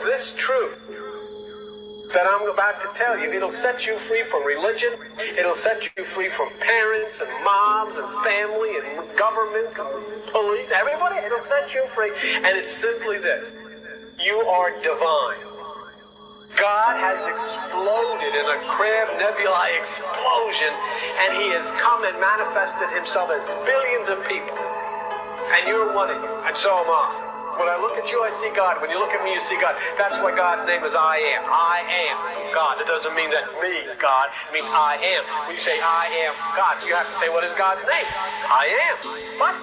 this truth that I'm about to tell you, it'll set you free from religion. It'll set you free from parents and moms and family and governments and police, everybody. It'll set you free. And it's simply this: you are divine. God has exploded in a crib nebulae explosion, and he has come and manifested himself as billions of people. And you're one of you, and so am I. When I look at you, I see God. When you look at me, you see God. That's why God's name is I am. I am God. It doesn't mean that me, God. It means I am. When you say I am God, you have to say, what is God's name? I am. What?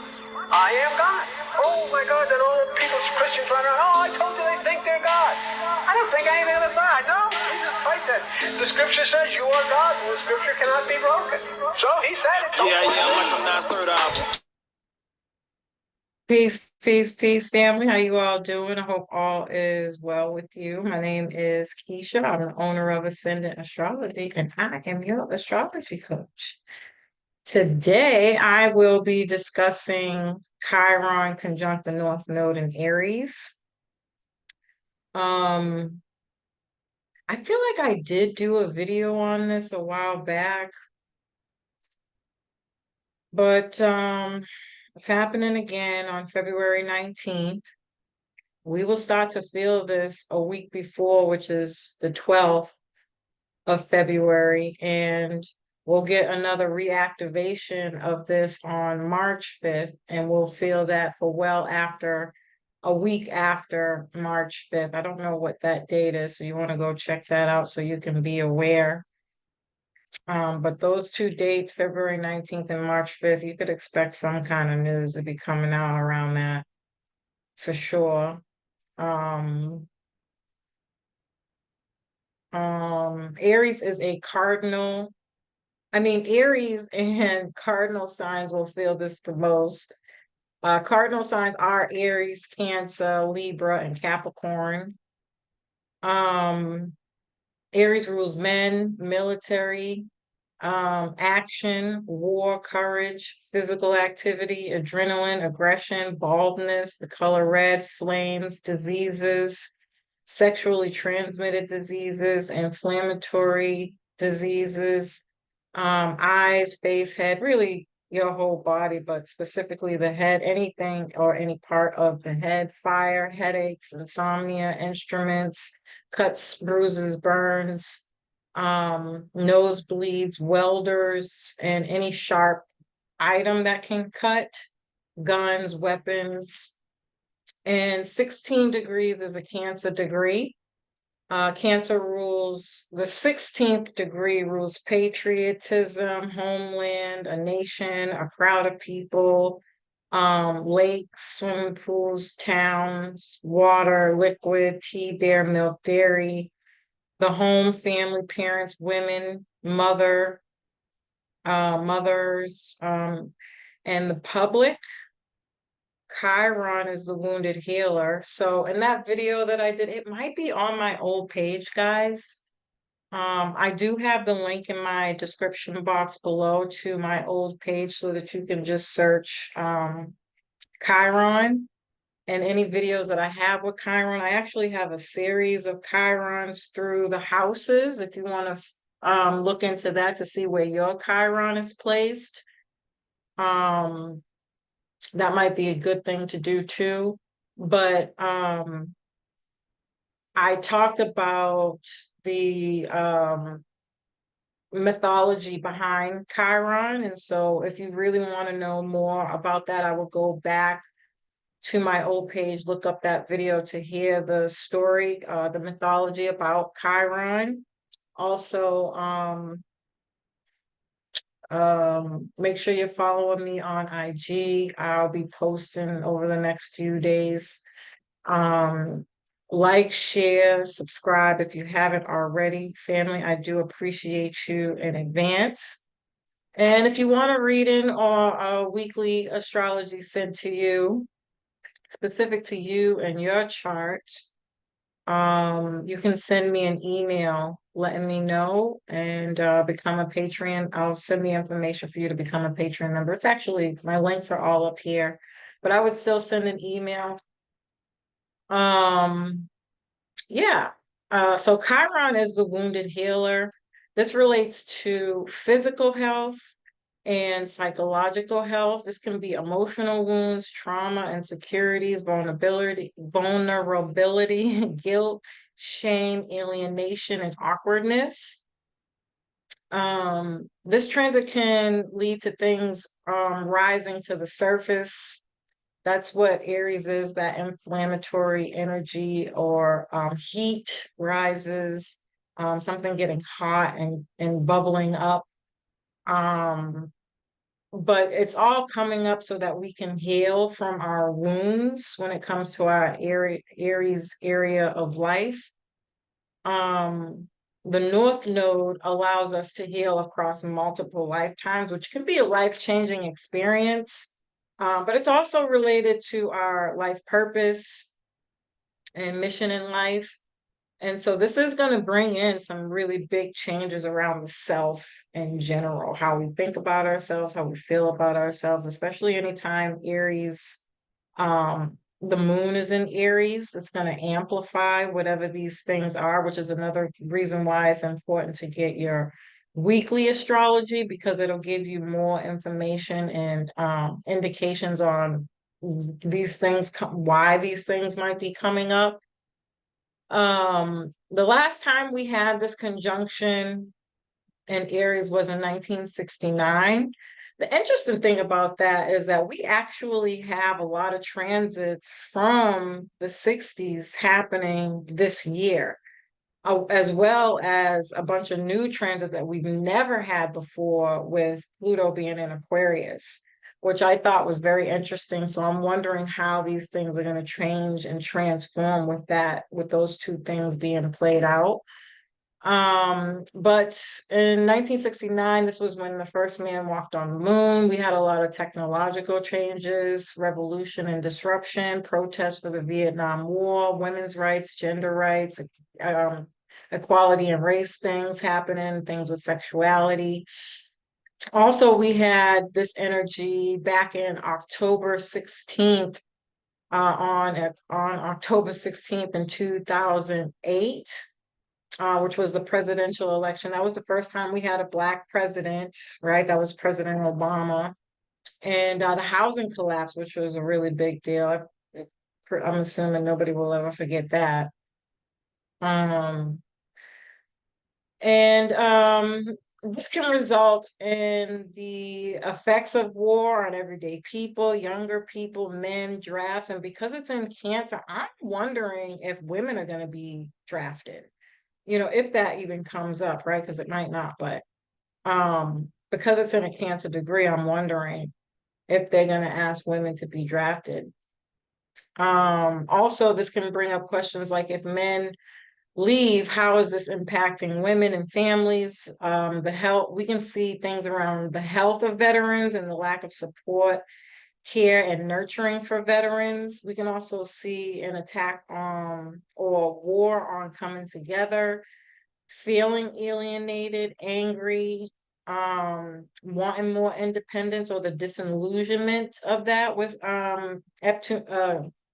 I am God. Oh my God, then all the people, Christians run around, oh, I told you they think they're God. I don't think anything on the side. No, Jesus Christ said, the scripture says you are God, and the scripture cannot be broken. So he said it. Yeah, like I'm not third album. Peace, peace, peace, family. How you all doing? I hope all is well with you. My name is Keisha. I'm the owner of Ascendant Astrology, and I am your astrology coach. Today, I will be discussing Chiron conjunct the North Node in Aries. I feel like I did do a video on this a while back, but it's happening again on February 19th. We will start to feel this a week before, which is the 12th of February, and we'll get another reactivation of this on March 5th, and we'll feel that for well after a week after March 5th. I don't know what that date is, so you want to go check that out so you can be aware. But those two dates, February 19th and March 5th, you could expect some kind of news to be coming out around that for sure. Aries is a cardinal. Aries and cardinal signs will feel this the most. Cardinal signs are Aries, Cancer, Libra, and Capricorn. Aries rules men, military, action, war, courage, physical activity, adrenaline, aggression, baldness, the color red, flames, diseases, sexually transmitted diseases, inflammatory diseases, eyes, face, head, really your whole body, but specifically the head, anything or any part of the head, fire, headaches, insomnia, instruments, cuts, bruises, burns, nosebleeds, welders, and any sharp item that can cut, guns, weapons. And 16 degrees is a Cancer degree. Cancer rules, the 16th degree rules patriotism, homeland, a nation, a crowd of people, lakes, swimming pools, towns, water, liquid, tea, beer, milk, dairy, the home, family, parents, women, mothers, and the public. Chiron is the wounded healer. So in that video that I did, it might be on my old page, guys. I do have the link in my description box below to my old page so that you can just search Chiron and any videos that I have with Chiron. I actually have a series of Chirons through the houses if you want to look into that to see where your Chiron is placed. That might be a good thing to do too. But I talked about the mythology behind Chiron. And so if you really want to know more about that, I will go back to my old page, look up that video to hear the story, the mythology about Chiron. Also, make sure you're following me on IG. I'll be posting over the next few days. Like, share, subscribe if you haven't already. Family, I do appreciate you in advance. And if you want a reading or a weekly astrology sent to you, specific to you and your chart, you can send me an email letting me know and become a patron. I'll send the information for you to become a patron member. It's actually, my links are all up here, but I would still send an email. Yeah. So Chiron is the wounded healer. This relates to physical health and psychological health. This can be emotional wounds, trauma, insecurities, vulnerability, guilt, shame, alienation, and awkwardness. This transit can lead to things rising to the surface. That's what Aries is, that inflammatory energy or heat rises, something getting hot and bubbling up. Um, but it's all coming up so that we can heal from our wounds when it comes to our Aries area of life. Um, the North Node allows us to heal across multiple lifetimes, which can be a life-changing experience. But it's also related to our life purpose and mission in life. And so this is going to bring in some really big changes around the self in general, how we think about ourselves, how we feel about ourselves, especially anytime Aries, the moon is in Aries, it's going to amplify whatever these things are, which is another reason why it's important to get your weekly astrology because it'll give you more information and indications on these things, why these things might be coming up. The last time we had this conjunction in Aries was in 1969. The interesting thing about that is that we actually have a lot of transits from the 60s happening this year, as well as a bunch of new transits that we've never had before, with Pluto being in Aquarius, which I thought was very interesting. So I'm wondering how these things are going to change and transform with that, with those two things being played out. But in 1969, this was when the first man walked on the moon. We had a lot of technological changes, revolution and disruption, protests for the Vietnam War, women's rights, gender rights, um, equality and race things happening, things with sexuality. Also, we had this energy back in October 16th, on October 16th in 2008, which was the presidential election. That was the first time we had a Black president, right? That was President Obama. And the housing collapse, which was a really big deal. I'm assuming nobody will ever forget that. Um, and this can result in the effects of war on everyday people, younger people, men, drafts. And because it's in Cancer, I'm wondering if women are going to be drafted, if that even comes up, right? Because it might not, but because it's in a Cancer degree, I'm wondering if they're going to ask women to be drafted. Also, this can bring up questions like, if men leave, how is this impacting women and families? The health, we can see things around the health of veterans and the lack of support, care, and nurturing for veterans. We can also see an attack on or war on coming together, feeling alienated, angry, wanting more independence, or the disillusionment of that with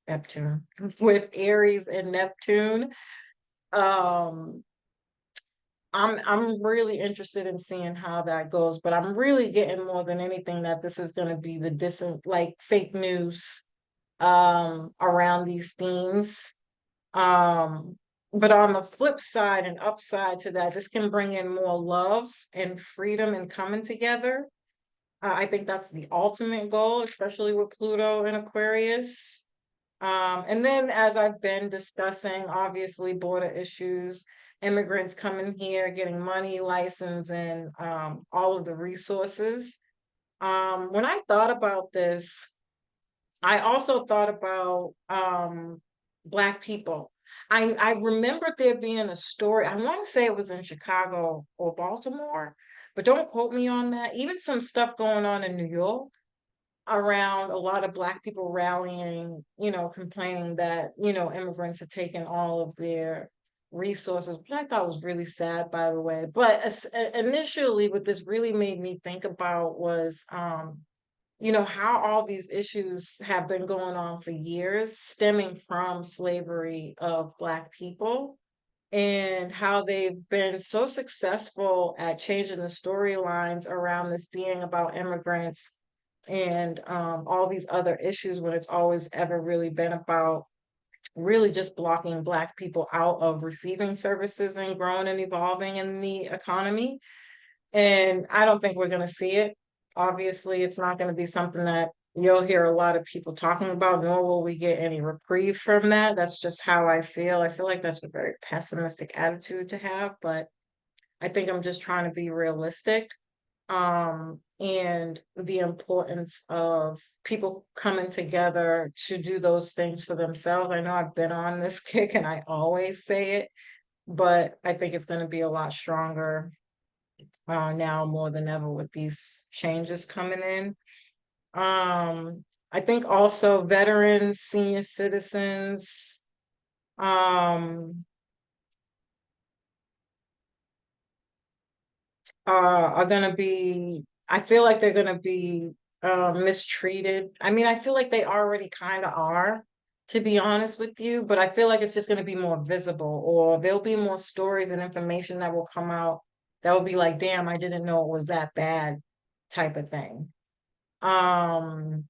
Neptune with Aries and Neptune. um I'm really interested in seeing how that goes, but I'm really getting more than anything that this is going to be the like fake news around these themes. But on the flip side and upside to that, this can bring in more love and freedom and coming together. I think that's the ultimate goal, especially with Pluto in Aquarius. And then, as I've been discussing, obviously border issues, immigrants coming here, getting money, license, and all of the resources. When I thought about this, I also thought about Black people. I remembered there being a story. I want to say it was in Chicago or Baltimore, but don't quote me on that. Even some stuff going on in New York around a lot of Black people rallying, complaining that, immigrants are taking all of their resources, which I thought was really sad, by the way. But initially, what this really made me think about was how all these issues have been going on for years, stemming from slavery of Black people, and how they've been so successful at changing the storylines around this being about immigrants and all these other issues, when it's always ever really been about really just blocking Black people out of receiving services and growing and evolving in the economy. And I don't think we're going to see it. Obviously, it's not going to be something that you'll hear a lot of people talking about, nor will we get any reprieve from that. That's just how I feel. I feel like that's a very pessimistic attitude to have, but I think I'm just trying to be realistic. And the importance of people coming together to do those things for themselves. I know I've been on this kick and I always say it, but I think it's going to be a lot stronger now more than ever with these changes coming in. I think also veterans, senior citizens, um, are gonna be, I feel like they're gonna be mistreated. I mean, I feel like they already kind of are, to be honest with you, but I feel like it's just gonna be more visible, or there'll be more stories and information that will come out that will be like, damn, I didn't know it was that bad type of thing. Um,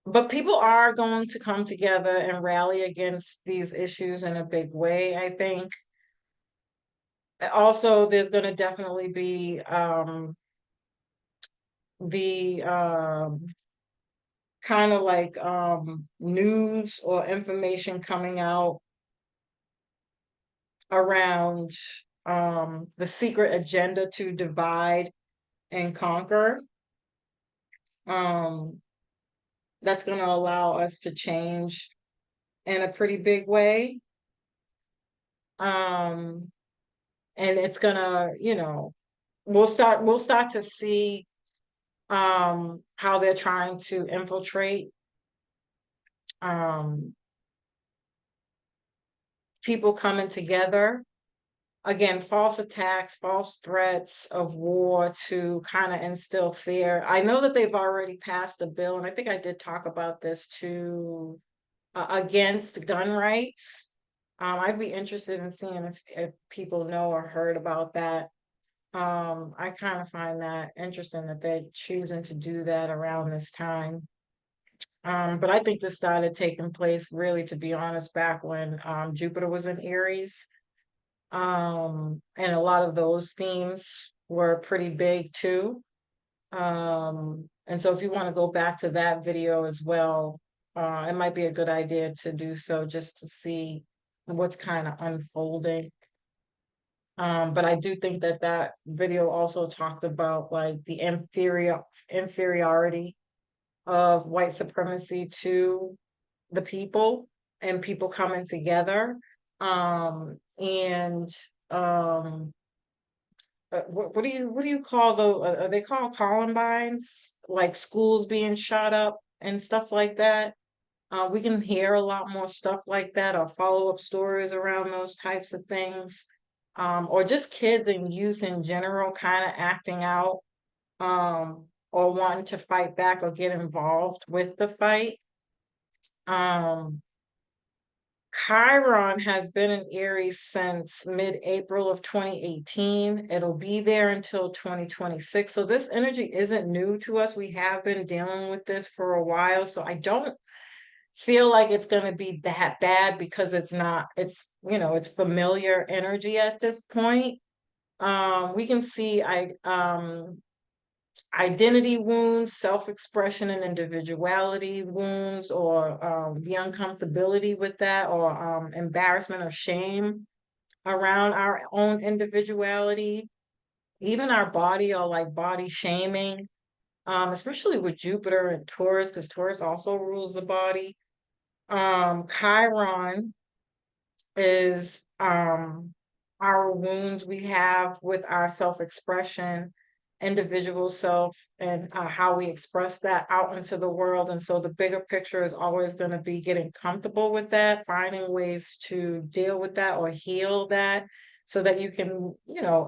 but people are going to come together and rally against these issues in a big way, I think. Also, there's going to definitely be the kind of like news or information coming out around the secret agenda to divide and conquer. Um, that's going to allow us to change in a pretty big way. Um, and it's gonna, we'll start to see how they're trying to infiltrate um people coming together. Again, false attacks, false threats of war to kind of instill fear. I know that they've already passed a bill, and I think I did talk about this too, against gun rights. I'd be interested in seeing if people know or heard about that. I kind of find that interesting that they're choosing to do that around this time. But I think this started taking place really, to be honest, back when Jupiter was in Aries. And a lot of those themes were pretty big too. And so if you want to go back to that video as well, it might be a good idea to do so, just to see what's kind of unfolding. But I do think that that video also talked about like the inferiority of white supremacy to the people and people coming together. And what do you call are they called Columbines? Like schools being shot up and stuff like that. We can hear a lot more stuff like that, or follow-up stories around those types of things. Or just kids and youth in general kind of acting out, or wanting to fight back or get involved with the fight. Um, Chiron has been in Aries since mid-April of 2018. It'll be there until 2026. So this energy isn't new to us. We have been dealing with this for a while. So I don't feel like it's going to be that bad, because it's not, it's familiar energy at this point. We can see identity wounds, self-expression and individuality wounds, or the uncomfortability with that, or embarrassment or shame around our own individuality, even our body, or like body shaming, especially with Jupiter and Taurus, because Taurus also rules the body. Chiron is our wounds we have with our self-expression, individual self, and how we express that out into the world. And so the bigger picture is always going to be getting comfortable with that, finding ways to deal with that or heal that, so that you can,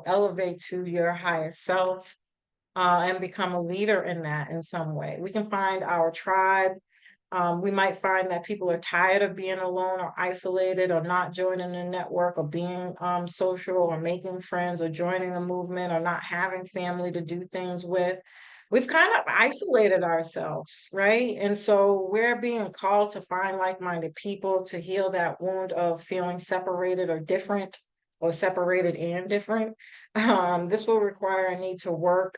elevate to your highest self. and become a leader in that in some way. We can find our tribe. We might find that people are tired of being alone or isolated or not joining a network or being social or making friends or joining a movement or not having family to do things with. We've kind of isolated ourselves, right? And so we're being called to find like-minded people to heal that wound of feeling separated or different, or separated and different. This will require a need to work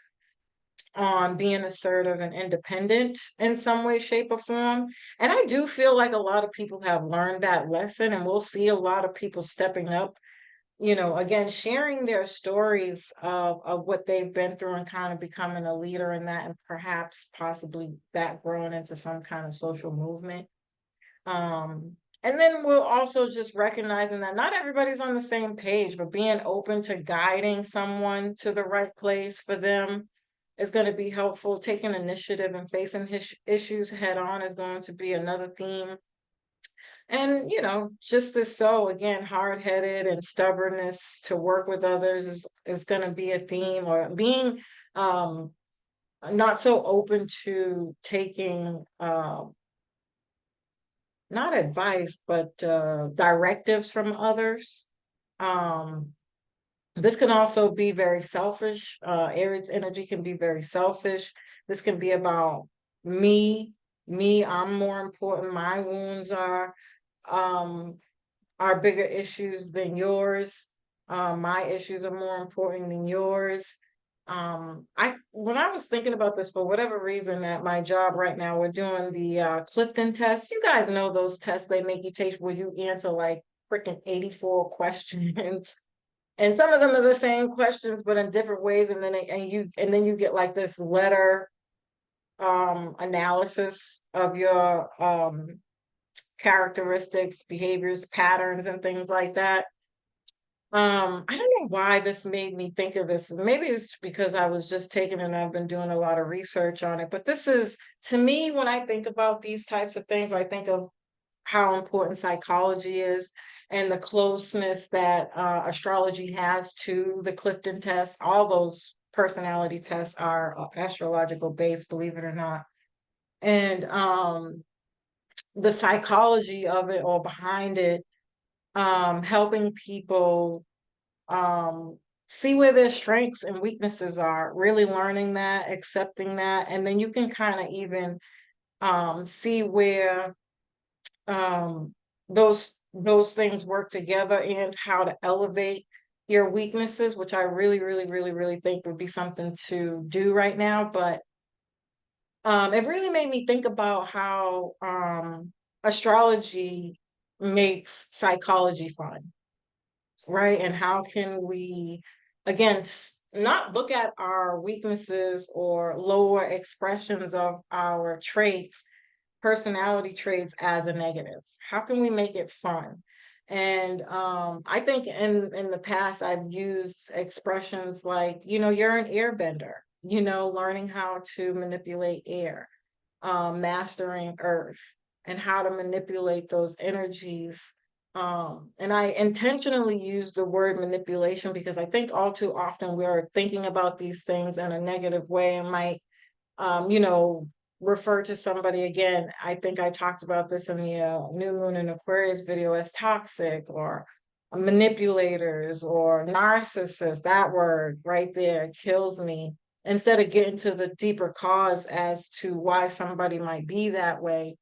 on being assertive and independent in some way, shape, or form. And I do feel like a lot of people have learned that lesson, and we'll see a lot of people stepping up, again, sharing their stories of what they've been through and kind of becoming a leader in that, and perhaps possibly that growing into some kind of social movement. And then we're also just recognizing that not everybody's on the same page, but being open to guiding someone to the right place for them is going to be helpful. Taking initiative and facing issues head on is going to be another theme. And, just as so, again, hard-headed and stubbornness to work with others is going to be a theme, or being not so open to taking not advice, but directives from others. This can also be very selfish. Aries energy can be very selfish. This can be about me, I'm more important. My wounds um, are bigger issues than yours. My issues are more important than yours. When I was thinking about this, for whatever reason, at my job right now, we're doing the Clifton test. You guys know those tests they make you take where you answer like freaking 84 questions. And some of them are the same questions, but in different ways. And then you get like this letter analysis of your characteristics, behaviors, patterns, and things like that. I don't know why this made me think of this. Maybe it's because I was just taking it and I've been doing a lot of research on it. But this is, to me, when I think about these types of things, I think of how important psychology is and the closeness that astrology has to the Clifton test. All those personality tests are astrological based, believe it or not. And the psychology of it or behind it, helping people see where their strengths and weaknesses are, really learning that, accepting that, and then you can kind of even see where um, those things work together and how to elevate your weaknesses, which I really, really, really, really think would be something to do right now. But it really made me think about how astrology makes psychology fun, right? And how can we, again, not look at our weaknesses or lower expressions of our traits, personality traits, as a negative? How can we make it fun? And I think in the past I've used expressions like, you're an airbender, learning how to manipulate air, mastering earth, and how to manipulate those energies. And I intentionally use the word manipulation because I think all too often we're thinking about these things in a negative way and might refer to somebody, again, I think I talked about this in the new moon in Aquarius video, as toxic or manipulators or narcissists. That word right there kills me, instead of getting to the deeper cause as to why somebody might be that way.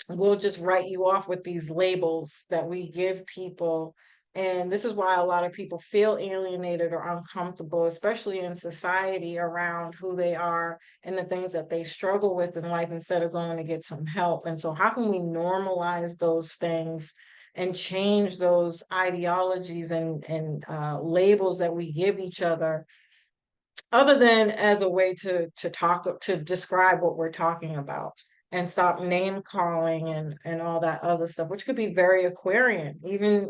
We'll just write you off with these labels that we give people. And this is why a lot of people feel alienated or uncomfortable, especially in society, around who they are and the things that they struggle with in life, instead of going to get some help. And so how can we normalize those things and change those ideologies and labels that we give each other, other than as a way to talk, to describe what we're talking about, and stop name calling and all that other stuff, which could be very Aquarian, even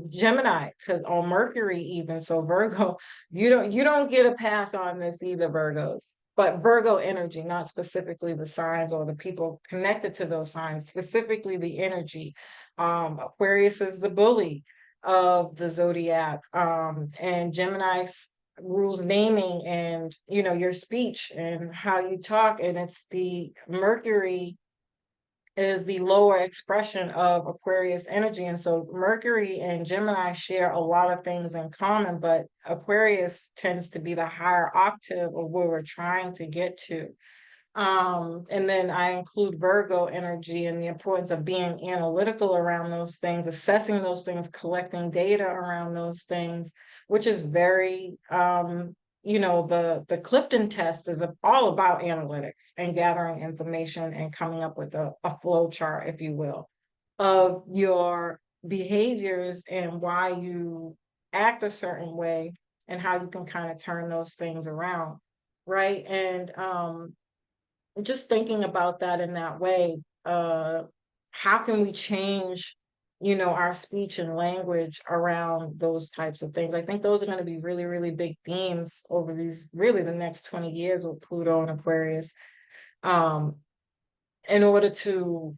Gemini, or Mercury even. So Virgo, you don't get a pass on this either, Virgos. But Virgo energy, not specifically the signs or the people connected to those signs, specifically the energy. Aquarius is the bully of the zodiac, and Gemini rules naming and, your speech and how you talk. And it's the Mercury is the lower expression of Aquarius energy. And so Mercury and Gemini share a lot of things in common, but Aquarius tends to be the higher octave of where we're trying to get to. And then I include Virgo energy and the importance of being analytical around those things, assessing those things, collecting data around those things, which is very, the Clifton test is all about analytics and gathering information and coming up with a flow chart, if you will, of your behaviors and why you act a certain way and how you can kind of turn those things around. Right. And just thinking about that in that way, how can we change, our speech and language around those types of things? I think those are going to be really, really big themes over these really the next 20 years with Pluto and Aquarius, um, in order to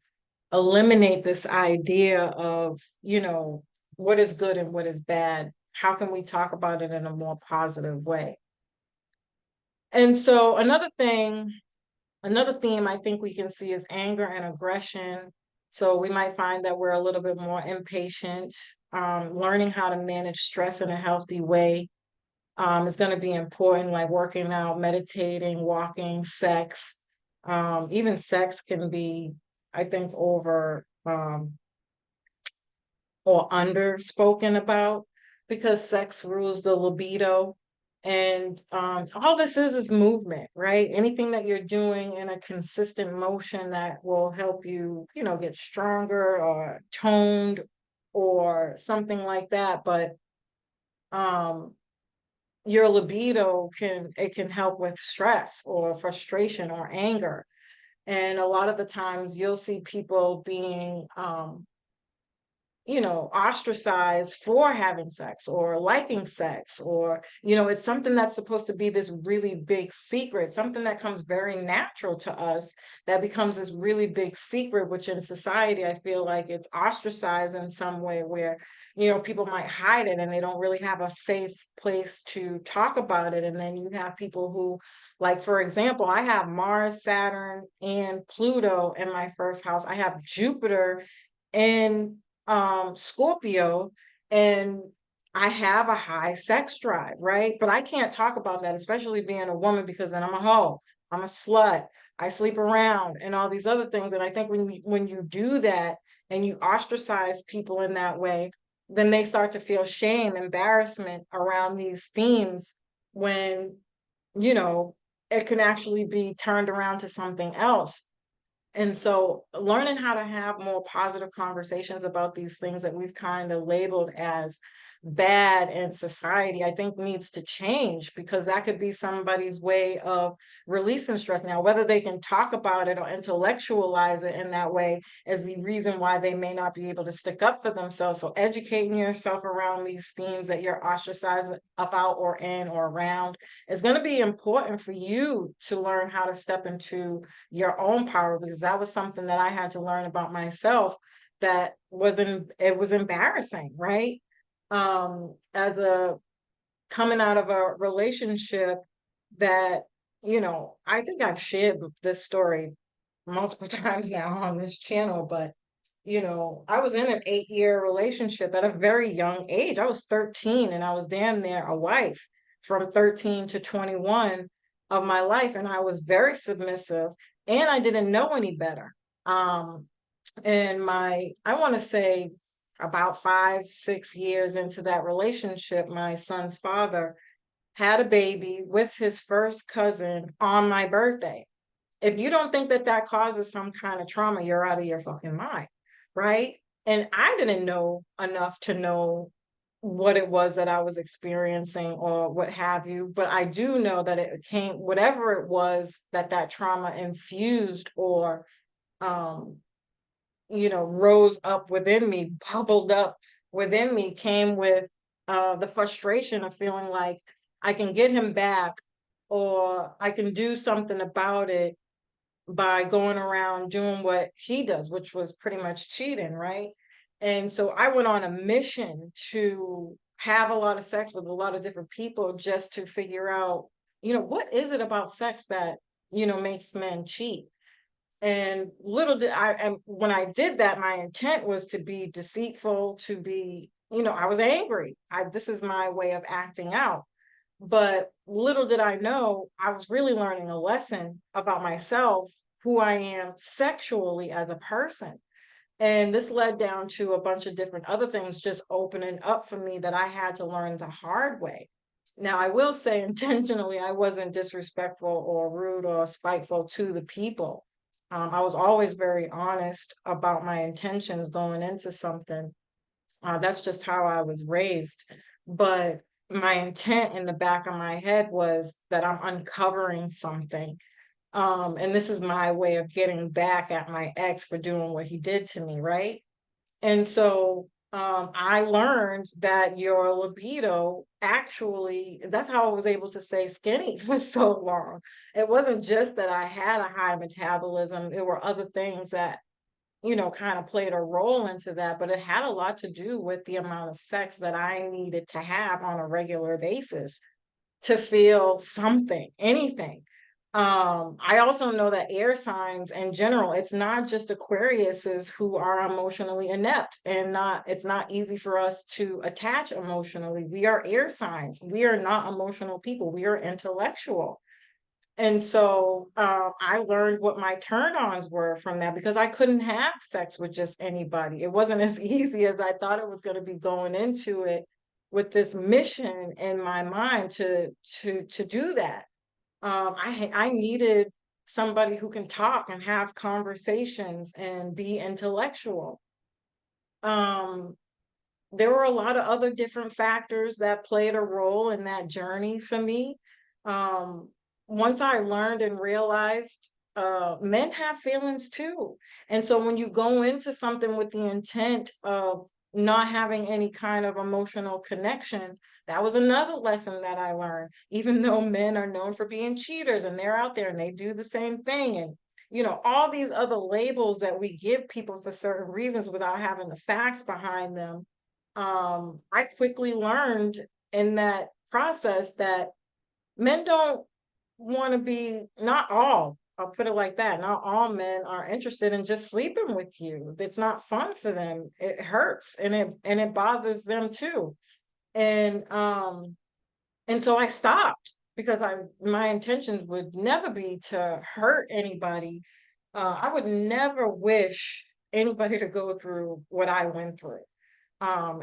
eliminate this idea of, what is good and what is bad. How can we talk about it in a more positive way? And so another theme I think we can see is anger and aggression. So we might find that we're a little bit more impatient. Learning how to manage stress in a healthy way is going to be important, like working out, meditating, walking, sex. Even sex can be, I think, over or under spoken about, because sex rules the libido. And all this is movement, right? Anything that you're doing in a consistent motion that will help you, get stronger or toned or something like that. But um, your libido can help with stress or frustration or anger. And a lot of the times you'll see people being ostracized for having sex or liking sex, or, it's something that's supposed to be this really big secret, something that comes very natural to us, that becomes this really big secret, which in society, I feel like it's ostracized in some way where, people might hide it and they don't really have a safe place to talk about it. And then you have people who, like, for example, I have Mars, Saturn, and Pluto in my first house. I have Jupiter in Scorpio, and I have a high sex drive, right? But I can't talk about that, especially being a woman, because then I'm a hoe, I'm a slut, I sleep around and all these other things. And I think when you do that and you ostracize people in that way, then they start to feel shame, embarrassment around these themes, when, you know, it can actually be turned around to something else. And so learning how to have more positive conversations about these things that we've kind of labeled as bad in society, I think needs to change, because that could be somebody's way of releasing stress. Now, whether they can talk about it or intellectualize it in that way is the reason why they may not be able to stick up for themselves. So educating yourself around these themes that you're ostracized about or in or around is going to be important for you to learn how to step into your own power, because that was something that I had to learn about myself, that it was embarrassing, right? As a coming out of a relationship that, I think I've shared this story multiple times now on this channel, but I was in an 8-year relationship at a very young age. I was 13 and I was damn near a wife from 13 to 21 of my life. And I was very submissive and I didn't know any better. And I want to say about 5, 6 years into that relationship, my son's father had a baby with his first cousin on my birthday. If you don't think that that causes some kind of trauma, you're out of your fucking mind, right? And I didn't know enough to know what it was that I was experiencing or what have you, but I do know that it came, whatever it was that trauma infused or um rose up within me, bubbled up within me, came with the frustration of feeling like I can get him back, or I can do something about it by going around doing what he does, which was pretty much cheating, right? And so I went on a mission to have a lot of sex with a lot of different people just to figure out, what is it about sex that, makes men cheat? And little did I, and when I did that, my intent was to be deceitful, to be, I was angry. This is my way of acting out. But little did I know, I was really learning a lesson about myself, who I am sexually as a person. And this led down to a bunch of different other things just opening up for me that I had to learn the hard way. Now, I will say intentionally, I wasn't disrespectful or rude or spiteful to the people. I was always very honest about my intentions going into something. That's just how I was raised. But my intent in the back of my head was that I'm uncovering something. And this is my way of getting back at my ex for doing what he did to me, right? And so I learned that your libido actually, that's how I was able to stay skinny for so long. It wasn't just that I had a high metabolism, there were other things that, kind of played a role into that, but it had a lot to do with the amount of sex that I needed to have on a regular basis to feel something, anything. I also know that air signs in general, it's not just Aquariuses who are emotionally inept and it's not easy for us to attach emotionally. We are air signs. We are not emotional people. We are intellectual. And so I learned what my turn-ons were from that because I couldn't have sex with just anybody. It wasn't as easy as I thought it was going to be going into it with this mission in my mind to do that. I needed somebody who can talk and have conversations and be intellectual. Um, there were a lot of other different factors that played a role in that journey for me. Um, Once I learned and realized men have feelings too. And so when you go into something with the intent of not having any kind of emotional connection, that was another lesson that I learned. Even though men are known for being cheaters and they're out there and they do the same thing and all these other labels that we give people for certain reasons without having the facts behind them. I quickly learned in that process that men don't want to be, not all, I'll put it like that, not all men are interested in just sleeping with you. It's not fun for them. It hurts and it bothers them too. And so I stopped because my intentions would never be to hurt anybody. I would never wish anybody to go through what I went through.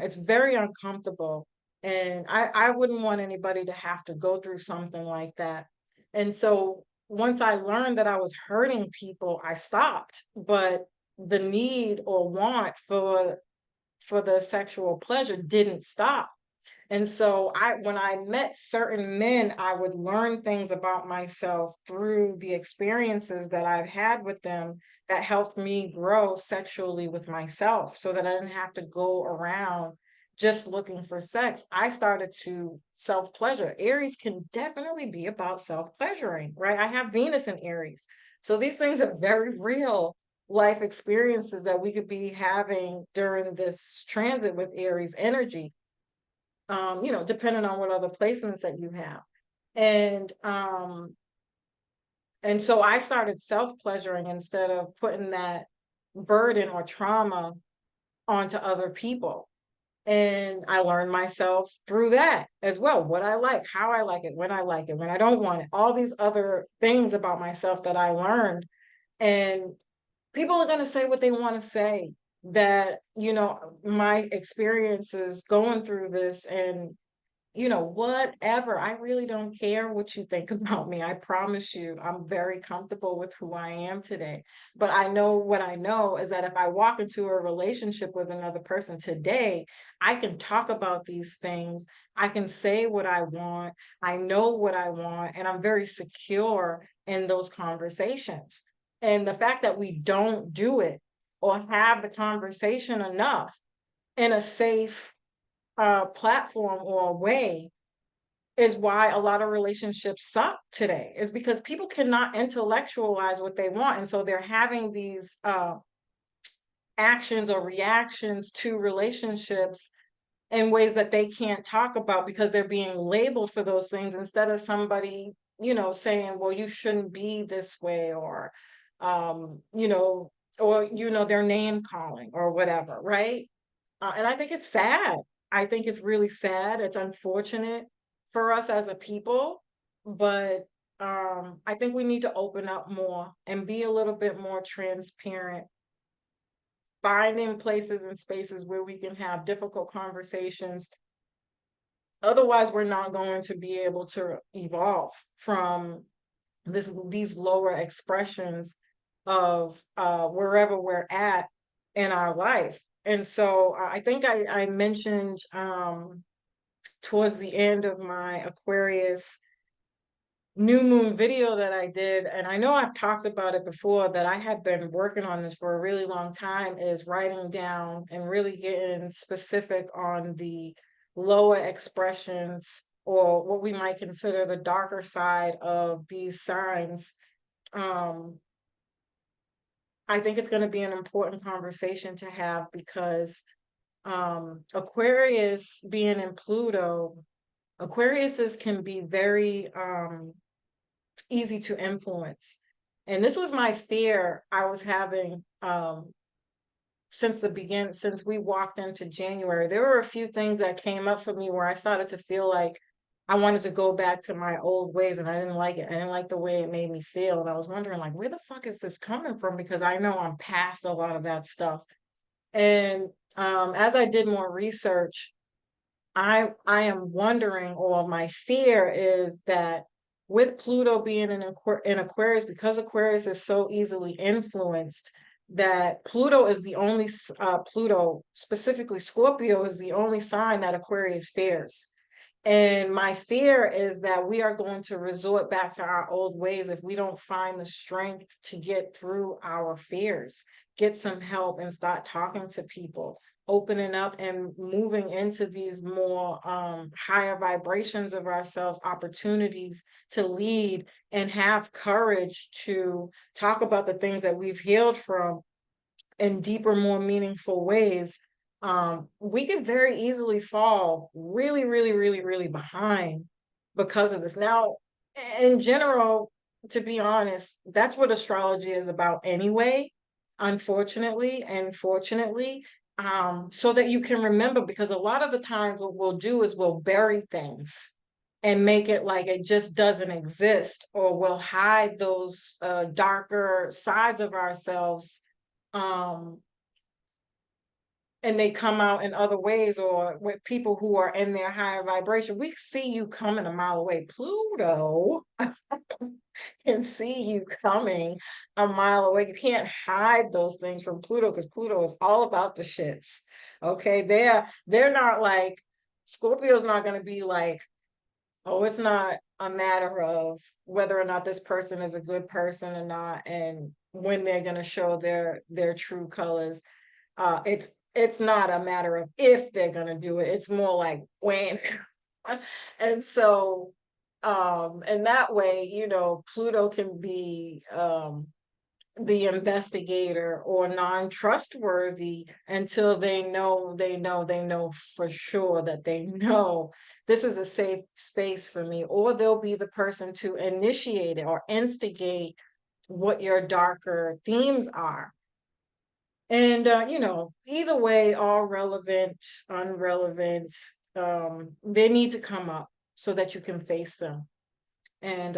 It's very uncomfortable, and I wouldn't want anybody to have to go through something like that. And so once I learned that I was hurting people, I stopped. But the need or want for the sexual pleasure didn't stop. And so when I met certain men, I would learn things about myself through the experiences that I've had with them that helped me grow sexually with myself so that I didn't have to go around just looking for sex. I started to self-pleasure. Aries can definitely be about self-pleasuring, right? I have Venus in Aries. So these things are very real life experiences that we could be having during this transit with Aries energy, depending on what other placements that you have. And so I started self-pleasuring instead of putting that burden or trauma onto other people. And I learned myself through that as well, what I like, how I like it, when I don't want it, all these other things about myself that I learned. And people are going to say what they want to say, that, my experiences going through this and whatever. I really don't care what you think about me. I promise you, I'm very comfortable with who I am today. But I know what I know is that if I walk into a relationship with another person today, I can talk about these things. I can say what I want. I know what I want, and I'm very secure in those conversations. And the fact that we don't do it or have the conversation enough in a safe platform or a way is why a lot of relationships suck today, is because people cannot intellectualize what they want. And so they're having these actions or reactions to relationships in ways that they can't talk about because they're being labeled for those things, instead of somebody, saying, well, you shouldn't be this way, or, you know, their name calling or whatever, right? And I think it's sad. I think it's really sad. It's unfortunate for us as a people, but I think we need to open up more and be a little bit more transparent, finding places and spaces where we can have difficult conversations. Otherwise, we're not going to be able to evolve from these lower expressions of wherever we're at in our life. And so I think I mentioned towards the end of my Aquarius new moon video that I did, and I know I've talked about it before, that I had been working on this for a really long time, is writing down and really getting specific on the lower expressions, or what we might consider the darker side of these signs. I think it's going to be an important conversation to have, because Aquarius being in Pluto, Aquariuses can be very easy to influence. And this was my fear I was having since we walked into January. There were a few things that came up for me where I started to feel like I wanted to go back to my old ways, and I didn't like it. I didn't like the way it made me feel. And I was wondering, like, where the fuck is this coming from? Because I know I'm past a lot of that stuff. And as I did more research, I am wondering, or my fear is that with Pluto being in Aquarius, because Aquarius is so easily influenced, that Pluto is the only Pluto, specifically Scorpio, is the only sign that Aquarius fears. And my fear is that we are going to resort back to our old ways if we don't find the strength to get through our fears, get some help, and start talking to people, opening up and moving into these more higher vibrations of ourselves, opportunities to lead and have courage to talk about the things that we've healed from in deeper, more meaningful ways. We could very easily fall really, really, really, really behind because of this. Now, in general, to be honest, that's what astrology is about anyway, unfortunately and fortunately, so that you can remember, because a lot of the times what we'll do is we'll bury things and make it like it just doesn't exist, or we'll hide those darker sides of ourselves, um, and they come out in other ways, or with people who are in their higher vibration. We see you coming a mile away. Pluto can see you coming a mile away. You can't hide those things from Pluto, because Pluto is all about the shits. Okay, they're not like, Scorpio's not going to be like, oh, it's not a matter of whether or not this person is a good person or not, and when they're going to show their true colors. It's not a matter of if they're going to do it. It's more like when. And so and that way, Pluto can be the investigator or non-trustworthy until they know for sure that they know this is a safe space for me, or they'll be the person to initiate it or instigate what your darker themes are. And either way, all relevant, unrelevant, they need to come up so that you can face them. And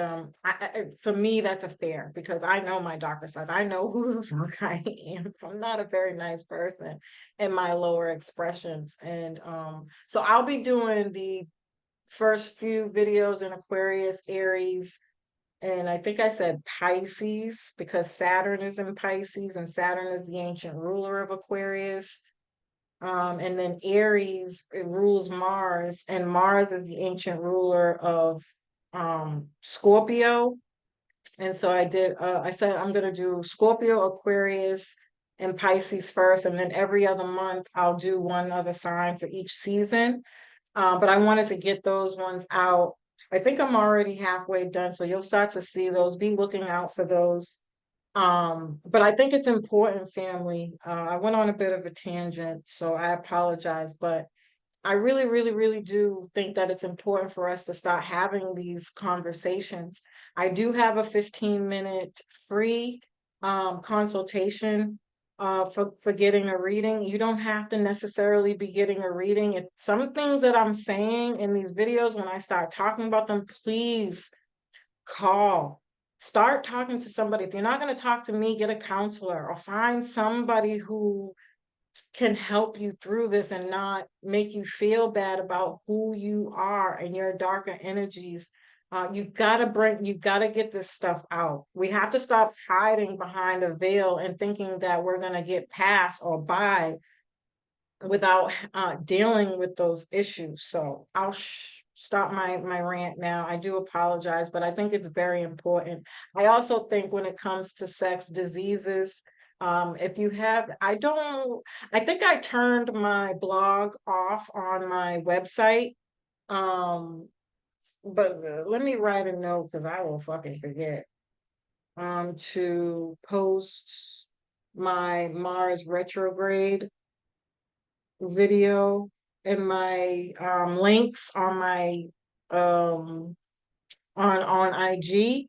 for me, that's a fair, because I know my darker sides. I know who the fuck I am. I'm not a very nice person in my lower expressions. And so I'll be doing the first few videos in Aquarius, Aries, and I think I said Pisces, because Saturn is in Pisces, and Saturn is the ancient ruler of Aquarius. And then Aries, it rules Mars, and Mars is the ancient ruler of Scorpio. And so I said I'm going to do Scorpio, Aquarius, and Pisces first, and then every other month I'll do one other sign for each season. But I wanted to get those ones out. I think I'm already halfway done, so you'll start to see those. Be looking out for those. But I think it's important, family. I went on a bit of a tangent, so I apologize, but I really, really, really do think that it's important for us to start having these conversations. I do have a 15-minute free consultation for getting a reading. You don't have to necessarily be getting a reading. If some things that I'm saying in these videos, when I start talking about them, please call. Start talking to somebody. If you're not going to talk to me, get a counselor or find somebody who can help you through this and not make you feel bad about who you are and your darker energies. You gotta get this stuff out. We have to stop hiding behind a veil and thinking that we're gonna get past or by without dealing with those issues. So I'll stop my rant now. I do apologize, but I think it's very important. I also think when it comes to sex diseases, if you have, I think I turned my blog off on my website. Um, but let me write a note because I will fucking forget. To post my Mars retrograde video and my links on my um on IG.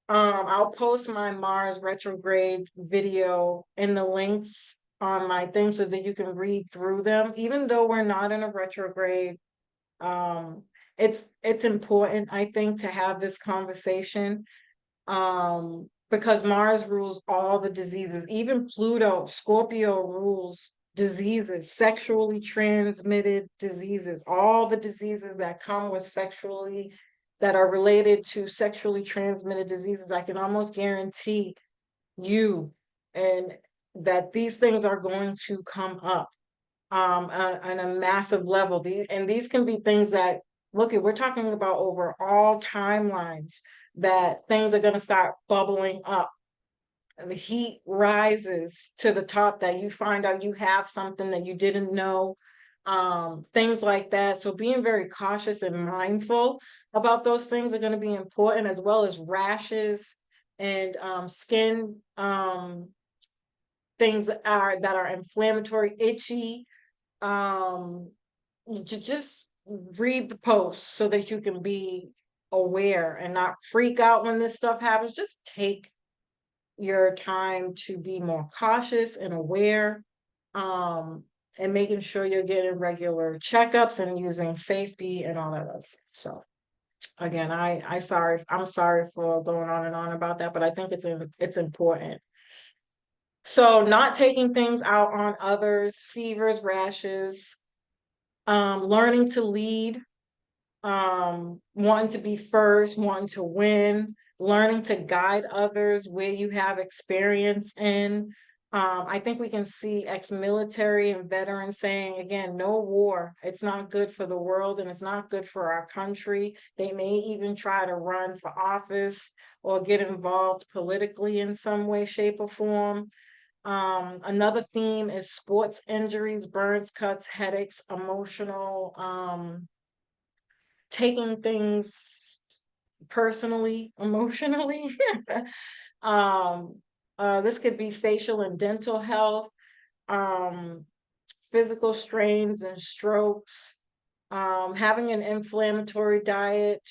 I'll post my Mars retrograde video and the links on my thing so that you can read through them. Even though we're not in a retrograde, um, it's important, I think, to have this conversation because Mars rules all the diseases, even Pluto, Scorpio rules diseases, sexually transmitted diseases, all the diseases that come with sexually, that are related to sexually transmitted diseases. I can almost guarantee you and that these things are going to come up on a massive level. And these can be things that, look, we're talking about over all timelines, that things are going to start bubbling up. And the heat rises to the top, that you find out you have something that you didn't know, things like that. So being very cautious and mindful about those things are going to be important, as well as rashes and skin things that are inflammatory, itchy. Just read the posts so that you can be aware and not freak out when this stuff happens. Just take your time to be more cautious and aware, and making sure you're getting regular checkups and using safety and all that other stuff. So again, I'm sorry for going on and on about that, but I think it's important. So not taking things out on others, fevers, rashes, learning to lead, wanting to be first, wanting to win, learning to guide others where you have experience in. I think we can see ex-military and veterans saying, again, no war. It's not good for the world and it's not good for our country. They may even try to run for office or get involved politically in some way, shape, or form. Another theme is sports injuries, burns, cuts, headaches, emotional, taking things personally, emotionally. um, this could be facial and dental health, um, physical strains and strokes, having an inflammatory diet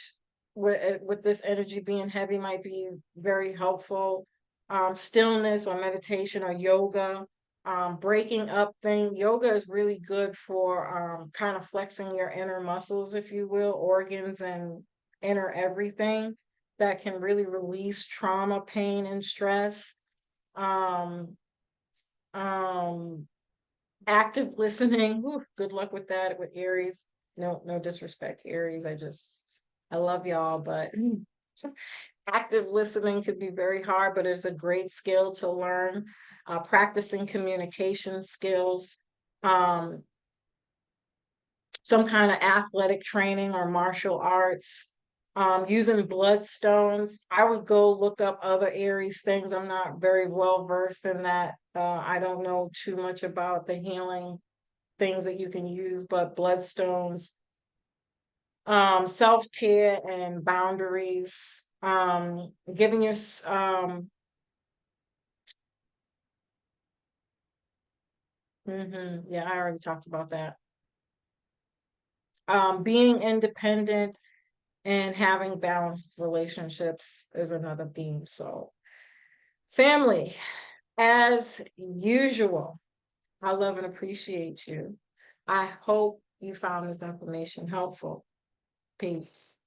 with this energy being heavy might be very helpful. Stillness or meditation or yoga, breaking up thing. Yoga is really good for kind of flexing your inner muscles, if you will, organs and inner everything, that can really release trauma, pain, and stress. Um, um, Active listening. Whew, good luck with that with Aries. No disrespect, Aries. I love y'all, but active listening could be very hard, but it's a great skill to learn. Practicing communication skills, um, some kind of athletic training or martial arts, using bloodstones. I would go look up other Aries things. I'm not very well versed in that. I don't know too much about the healing things that you can use, but bloodstones, self-care and boundaries, giving your yeah, I already talked about that. Being independent and having balanced relationships is another theme. So, family, as usual, I love and appreciate you. I hope you found this information helpful. Peace.